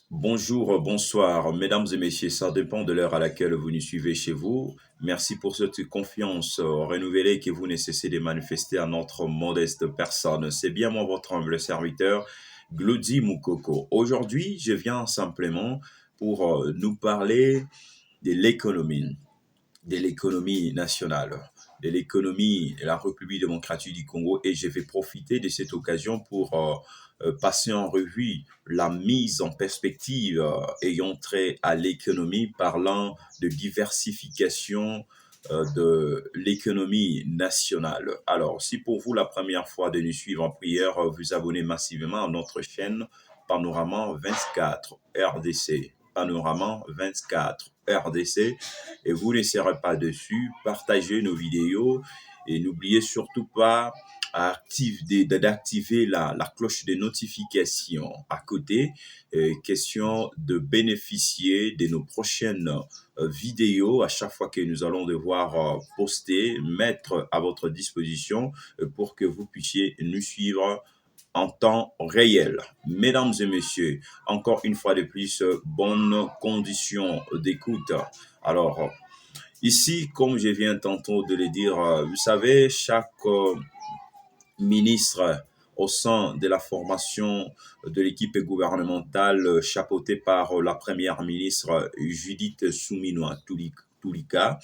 Bonjour, bonsoir, mesdames et messieurs, ça dépend de l'heure à laquelle vous nous suivez chez vous. Merci pour cette confiance renouvelée que vous ne cessez de manifester à notre modeste personne. C'est bien moi, votre humble serviteur, Glody Moukoko. Aujourd'hui, je viens simplement pour nous parler de l'économie nationale, de l'économie de la République démocratique du Congo et je vais profiter de cette occasion pour passer en revue la mise en perspective ayant trait à l'économie, parlant de diversification de l'économie nationale. Alors, si pour vous la première fois de nous suivre en prière, vous abonnez massivement à notre chaîne Panorama 24 RDC. Panorama 24 RDC et vous ne serez pas dessus. Partagez nos vidéos et n'oubliez surtout pas d'activer la cloche de notification à côté. Question de bénéficier de nos prochaines vidéos à chaque fois que nous allons devoir poster, mettre à votre disposition pour que vous puissiez nous suivre en temps réel. Mesdames et messieurs, encore une fois de plus, bonnes conditions d'écoute. Alors, ici, comme je viens tantôt de le dire, vous savez, chaque ministre au sein de la formation de l'équipe gouvernementale chapeautée par la première ministre Judith Suminwa Tuluka,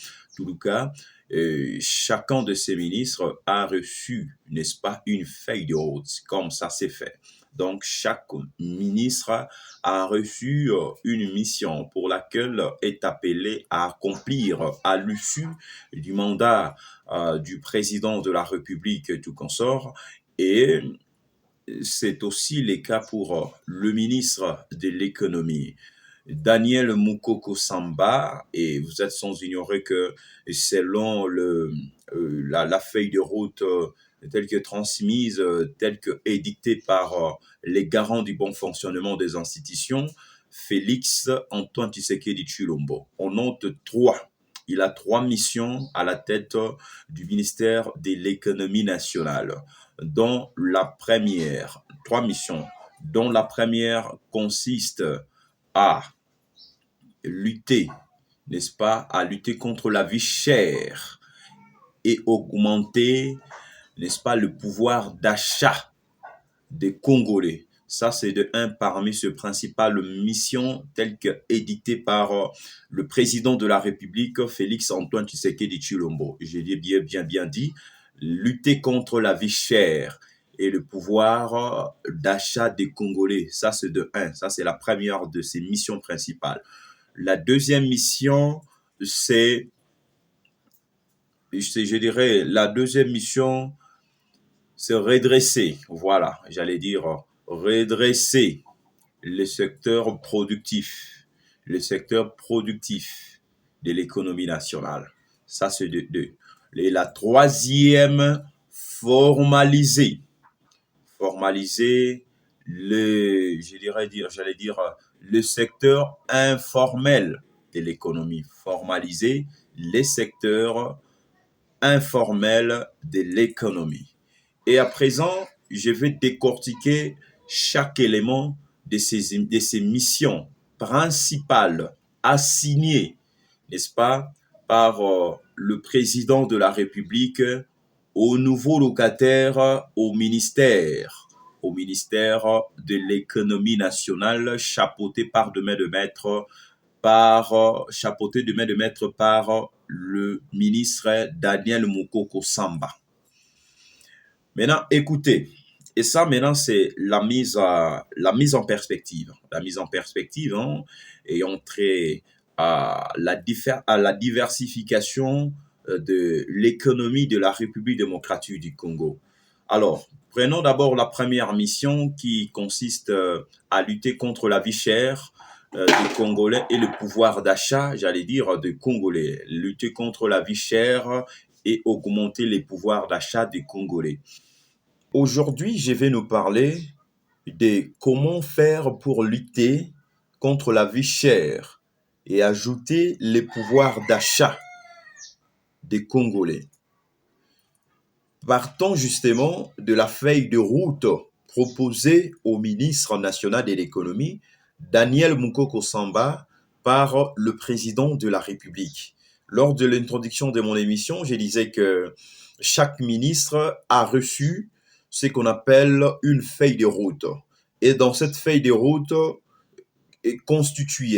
chacun de ces ministres a reçu, n'est-ce pas, une feuille de route, comme ça c'est fait. Donc, chaque ministre a reçu une mission pour laquelle est appelé à accomplir à l'issue du mandat du président de la République, tout consort. Et c'est aussi le cas pour le ministre de l'économie, Daniel Mukoko Samba, et vous êtes sans ignorer que selon la feuille de route telle que transmise, telle que édictée par les garants du bon fonctionnement des institutions, Félix Antoine Tshisekedi Tshilombo. On note trois. Il a trois missions à la tête du ministère de l'économie nationale, dont la première, trois missions, dont la première consiste à lutter, n'est-ce pas, à lutter contre la vie chère et augmenter, n'est-ce pas, le pouvoir d'achat des Congolais. Ça, c'est de un parmi ces principales missions telles que édictées par le président de la République, Félix Antoine Tshisekedi Tshilombo. J'ai bien dit, lutter contre la vie chère et le pouvoir d'achat des Congolais. Ça, c'est de un. Ça, c'est la première de ses missions principales. La deuxième mission, c'est, je dirais, la deuxième mission, c'est redresser, voilà, j'allais dire, redresser le secteur productif de l'économie nationale. Ça, c'est de deux. Et la troisième, formaliser j'allais dire, le secteur informel de l'économie. Formaliser les secteurs informels de l'économie. Et à présent, je vais décortiquer chaque élément de ces missions principales assignées, n'est-ce pas, par le président de la République aux nouveaux locataires au ministère de l'économie nationale, chapeauté de main de maître par le ministre Daniel Mukoko Samba. Maintenant, écoutez, et ça maintenant c'est la mise en perspective. La mise en perspective ayant trait à la diversification de l'économie de la République démocratique du Congo. Alors, prenons d'abord la première mission qui consiste à lutter contre la vie chère des Congolais et le pouvoir d'achat, j'allais dire, des Congolais. Lutter contre la vie chère et augmenter les pouvoirs d'achat des Congolais. Aujourd'hui, je vais nous parler de comment faire pour lutter contre la vie chère et ajouter les pouvoirs d'achat des Congolais. Partons justement de la feuille de route proposée au ministre national de l'économie, Daniel Mukoko Samba par le président de la République. Lors de l'introduction de mon émission, je disais que chaque ministre a reçu ce qu'on appelle une feuille de route. Et dans cette feuille de route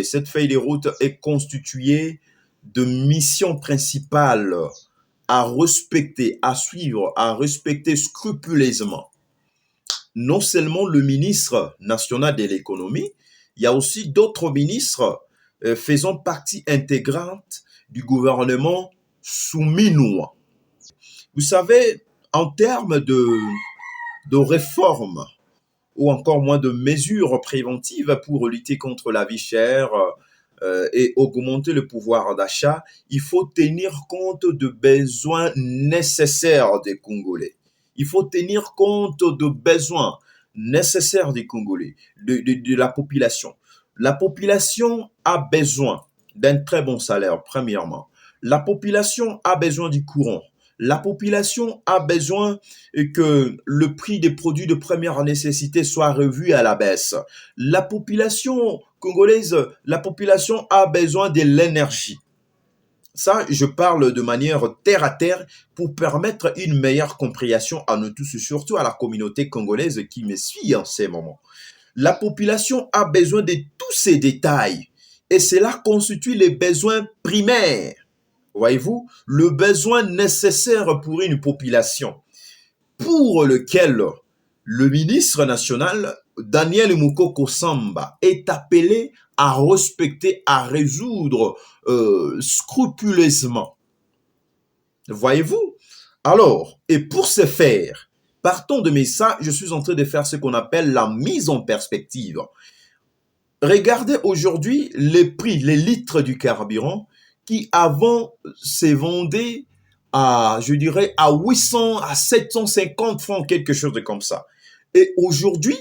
cette feuille de route est constituée de missions principales à respecter, à suivre, à respecter scrupuleusement. Non seulement le ministre national de l'économie, il y a aussi d'autres ministres faisant partie intégrante du gouvernement souminois. Vous savez, en termes de réformes ou encore moins de mesures préventives pour lutter contre la vie chère et augmenter le pouvoir d'achat, il faut tenir compte de besoins nécessaires des Congolais. Il faut tenir compte de besoins nécessaires des Congolais, de la population. La population a besoin d'un très bon salaire, premièrement. La population a besoin du courant. La population a besoin que le prix des produits de première nécessité soit revu à la baisse. La population congolaise, la population a besoin de l'énergie. Ça, je parle de manière terre à terre pour permettre une meilleure compréhension à nous tous, surtout à la communauté congolaise qui me suit en ces moments. La population a besoin de tous ces détails et cela constitue les besoins primaires. Voyez-vous, le besoin nécessaire pour une population pour lequel le ministre national, Daniel Mukoko Samba, est appelé à respecter, à résoudre scrupuleusement. Voyez-vous? Alors, et pour ce faire, partons de ça, je suis en train de faire ce qu'on appelle la mise en perspective. Regardez aujourd'hui les prix, les litres du carburant qui avant se vendaient à, je dirais, à 800, à 750 francs, quelque chose de comme ça. Et aujourd'hui,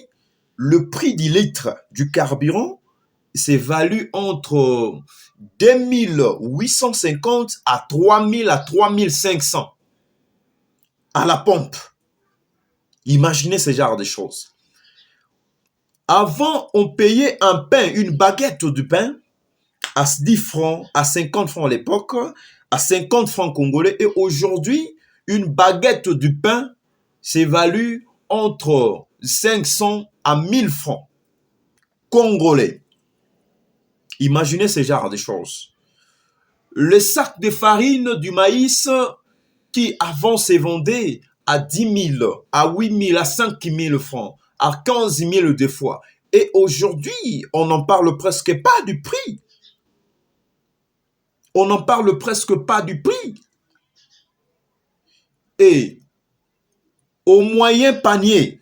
le prix du litre du carburant s'est valu entre 2850 à 3000 à 3500 à la pompe. Imaginez ce genre de choses. Avant, on payait un pain, une baguette de pain, à 10 francs, à 50 francs à l'époque, à 50 francs congolais. Et aujourd'hui, une baguette de pain s'évalue entre 500 à 1000 francs congolais. Imaginez ce genre de choses. Le sac de farine du maïs qui avant se vendait à 10 000, à 8 000, à 5 000 francs, à 15 000 des fois. Et aujourd'hui, on n'en parle presque pas du prix. On n'en parle presque pas du prix. Et au moyen panier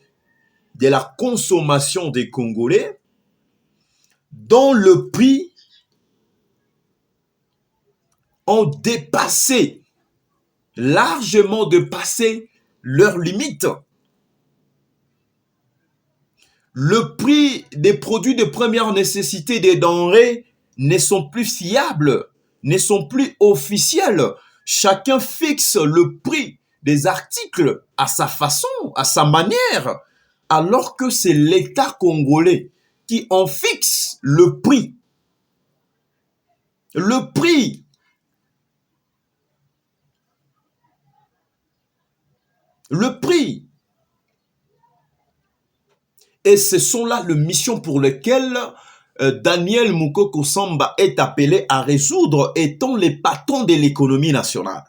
de la consommation des Congolais, dont le prix ont dépassé, largement dépassé leurs limites. Le prix des produits de première nécessité des denrées ne sont plus fiables, ne sont plus officiels. Chacun fixe le prix des articles à sa façon, à sa manière, alors que c'est l'État congolais qui en fixe le prix. Le prix. Le prix. Et ce sont là les missions pour lesquelles Daniel Mukoko Samba est appelé à résoudre, étant les patrons de l'économie nationale.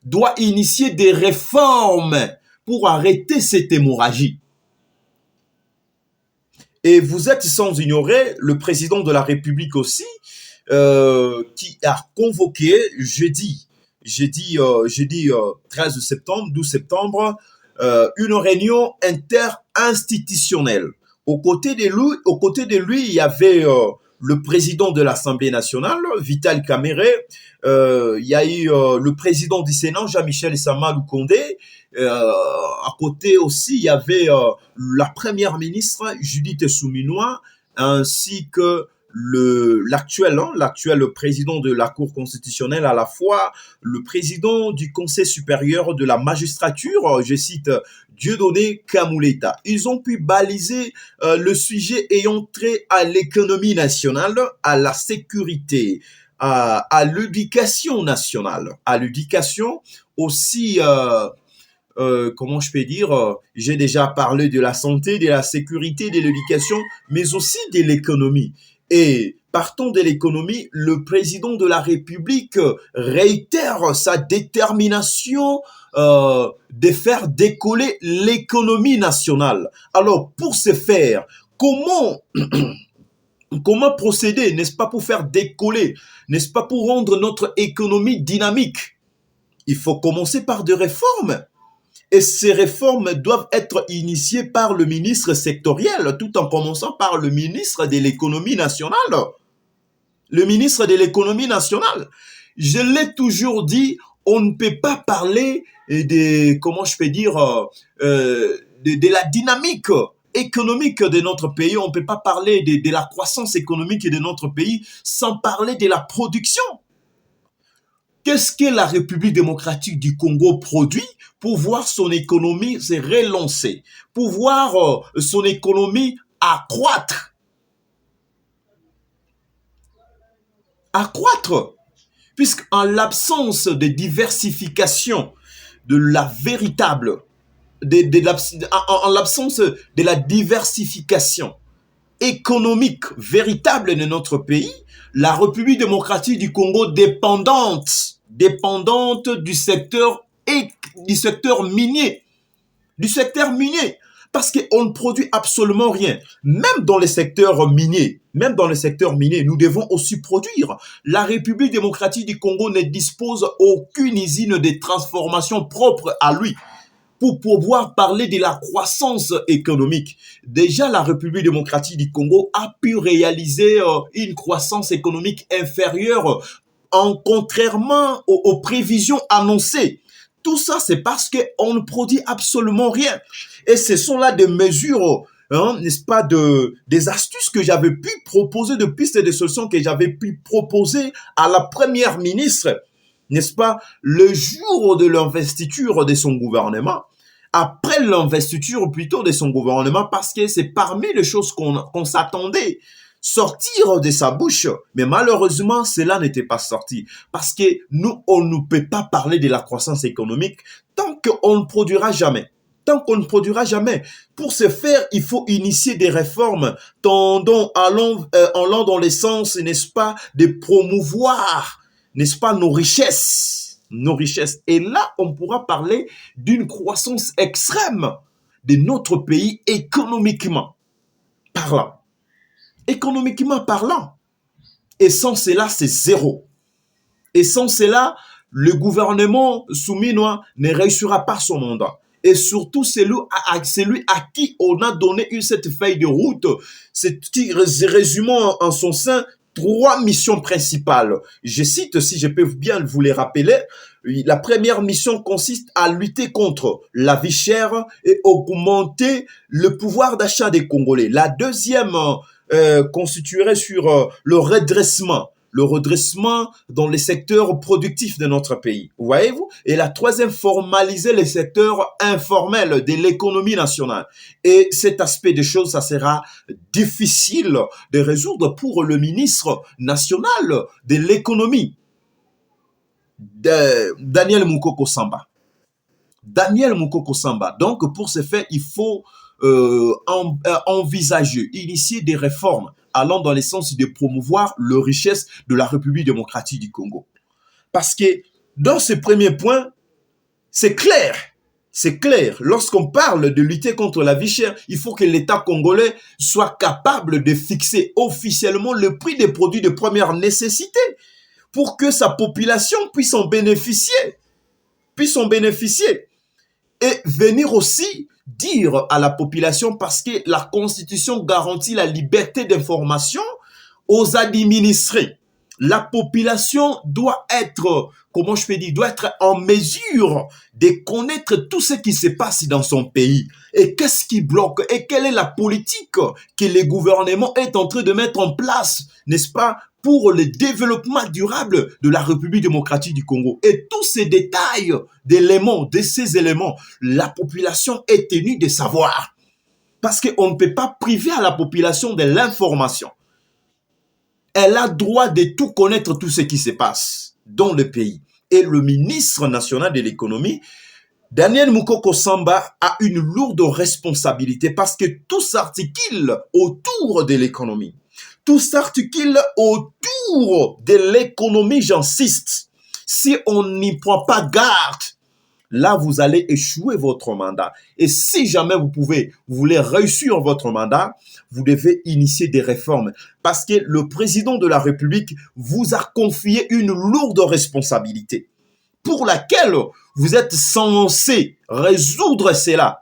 Doit initier des réformes pour arrêter cette hémorragie. Et vous êtes sans ignorer le président de la République aussi, qui a convoqué jeudi 13 septembre, 12 septembre, une réunion interinstitutionnelle. Aux côtés de lui, il y avait le président de l'Assemblée nationale, Vital Kamerhe, il y a eu le président du Sénat, Jean-Michel Sama Lukonde. À côté aussi, il y avait la première ministre, Judith Souminois, ainsi que l'actuel président de la Cour constitutionnelle, à la fois le président du Conseil supérieur de la magistrature, je cite Dieudonné Kamuleta. Ils ont pu baliser le sujet ayant trait à l'économie nationale, à la sécurité, à l'éducation nationale, à l'éducation aussi. Comment je peux dire, j'ai déjà parlé de la santé, de la sécurité, de l'éducation, mais aussi de l'économie. Et partant de l'économie, le président de la République réitère sa détermination de faire décoller l'économie nationale. Alors, pour ce faire, comment procéder, n'est-ce pas, pour faire décoller, n'est-ce pas, pour rendre notre économie dynamique? Il faut commencer par des réformes. Et ces réformes doivent être initiées par le ministre sectoriel, tout en commençant par le ministre de l'économie nationale. Le ministre de l'économie nationale. Je l'ai toujours dit, on ne peut pas parler comment je peux dire, de la dynamique économique de notre pays. On ne peut pas parler de la croissance économique de notre pays sans parler de la production. Qu'est-ce que la République démocratique du Congo produit pour voir son économie se relancer, pour voir son économie accroître? Accroître, puisqu'en l'absence de diversification de la véritable, en l'absence de la diversification économique véritable de notre pays, la République démocratique du Congo dépendante du secteur minier, parce qu'on ne produit absolument rien. Même dans les secteurs miniers, nous devons aussi produire. La République démocratique du Congo ne dispose aucune usine de transformation propre à lui. Pour pouvoir parler de la croissance économique, déjà la République démocratique du Congo a pu réaliser une croissance économique inférieure contrairement aux prévisions annoncées. Tout ça, c'est parce qu'on ne produit absolument rien. Et ce sont là des mesures, n'est-ce pas, des astuces que j'avais pu proposer, de pistes et de solutions que j'avais pu proposer à la première ministre, n'est-ce pas, le jour de l'investiture de son gouvernement. Après l'investiture plutôt de son gouvernement, parce que c'est parmi les choses qu'on s'attendait sortir de sa bouche. Mais malheureusement, cela n'était pas sorti. Parce que nous, on ne peut pas parler de la croissance économique tant qu'on ne produira jamais. Pour ce faire, il faut initier des réformes allant dans le sens, n'est-ce pas, de promouvoir, n'est-ce pas, nos richesses. Et là, on pourra parler d'une croissance extrême de notre pays économiquement parlant. Et sans cela, c'est zéro. Et sans cela, le gouvernement souminois ne réussira pas son mandat. Et surtout, celui à qui on a donné cette feuille de route, résumant en son sein 3 missions principales. Je cite, si je peux bien vous les rappeler, la première mission consiste à lutter contre la vie chère et augmenter le pouvoir d'achat des Congolais. La deuxième constituerait sur le redressement dans les secteurs productifs de notre pays. Voyez-vous? Et la troisième, formaliser les secteurs informels de l'économie nationale. Et cet aspect des choses, ça sera difficile de résoudre pour le ministre national de l'économie, Daniel Mukoko Samba. Donc, pour ce faire, il faut envisager, initier des réformes allant dans le sens de promouvoir les richesses de la République démocratique du Congo. Parce que dans ce premier point, c'est clair, lorsqu'on parle de lutter contre la vie chère, il faut que l'État congolais soit capable de fixer officiellement le prix des produits de première nécessité pour que sa population puisse en bénéficier. Et venir aussi dire à la population, parce que la Constitution garantit la liberté d'information aux administrés. La population doit être comment je peux dire, doit être en mesure de connaître tout ce qui se passe dans son pays. Et qu'est-ce qui bloque? Et quelle est la politique que le gouvernement est en train de mettre en place, n'est-ce pas, pour le développement durable de la République démocratique du Congo. Et tous ces détails d'éléments, de ces éléments, la population est tenue de savoir. Parce qu'on ne peut pas priver à la population de l'information. Elle a droit de tout connaître, tout ce qui se passe dans le pays. Et le ministre national de l'économie, Daniel Mukoko Samba, a une lourde responsabilité parce que tout s'articule autour de l'économie. Tout s'articule autour de l'économie, j'insiste. Si on n'y prend pas garde, là, vous allez échouer votre mandat. Et si jamais vous voulez réussir votre mandat, vous devez initier des réformes. Parce que le président de la République vous a confié une lourde responsabilité pour laquelle vous êtes censé résoudre cela.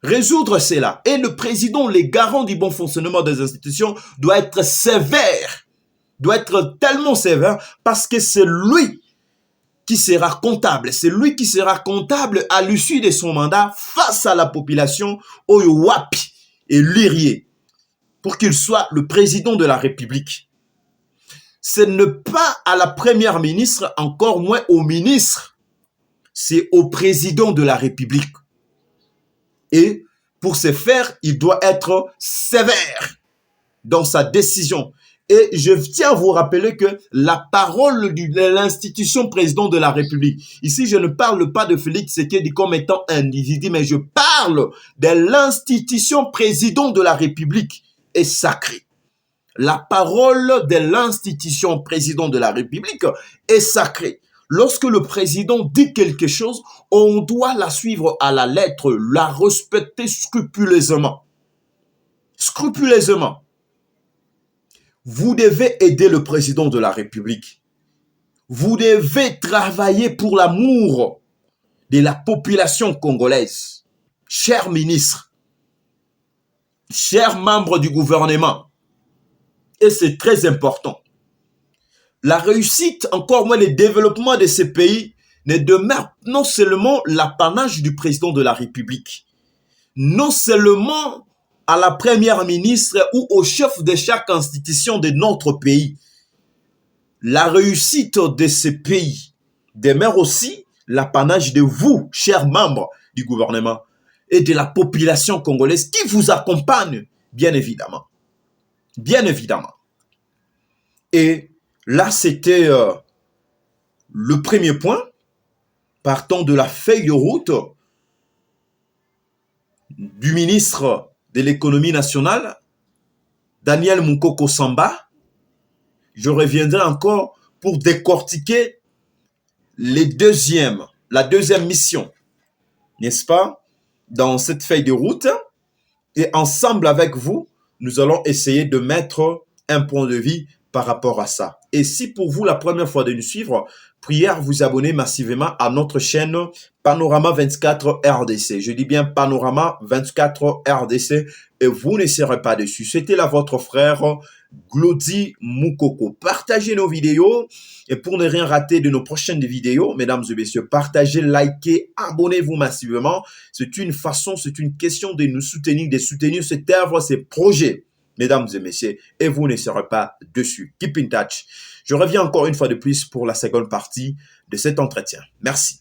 Résoudre cela. Et le président, les garants du bon fonctionnement des institutions, doit être sévère. Doit être tellement sévère parce que c'est lui qui sera comptable. C'est lui qui sera comptable à l'issue de son mandat face à la population Oyowapi et Lirier pour qu'il soit le président de la République. Ce n'est pas à la première ministre, encore moins au ministre. C'est au président de la République. Et pour ce faire, il doit être sévère dans sa décision. Et je tiens à vous rappeler que la parole de l'institution président de la République, ici je ne parle pas de Félix Tshisekedi comme étant un individu, mais je parle de l'institution président de la République est sacrée. La parole de l'institution président de la République est sacrée. Lorsque le président dit quelque chose, on doit la suivre à la lettre, la respecter scrupuleusement. Scrupuleusement. Vous devez aider le président de la République. Vous devez travailler pour l'amour de la population congolaise. Chers ministres, chers membres du gouvernement, et c'est très important. La réussite, encore moins le développement de ces pays, ne demeure non seulement l'apanage du président de la République, non seulement à la première ministre ou au chef de chaque institution de notre pays. La réussite de ces pays demeure aussi l'apanage de vous, chers membres du gouvernement, et de la population congolaise qui vous accompagne, bien évidemment. Bien évidemment. Et là, c'était le premier point, partant de la feuille de route du ministre de l'économie nationale, Daniel Mukoko Samba. Je reviendrai encore pour décortiquer la deuxième mission, n'est-ce pas, dans cette feuille de route. Et ensemble avec vous, nous allons essayer de mettre un point de vue par rapport à ça. Et si pour vous, la première fois de nous suivre, prière vous abonner massivement à notre chaîne Panorama 24 RDC. Je dis bien Panorama 24 RDC et vous ne serez pas déçus. C'était là votre frère Glody Mukoko. Partagez nos vidéos et pour ne rien rater de nos prochaines vidéos, mesdames et messieurs, partagez, likez, abonnez-vous massivement. C'est une façon, c'est une question de nous soutenir, de soutenir cette œuvre, ces projets, mesdames et messieurs, et vous ne serez pas dessus. Keep in touch. Je reviens encore une fois de plus pour la seconde partie de cet entretien. Merci.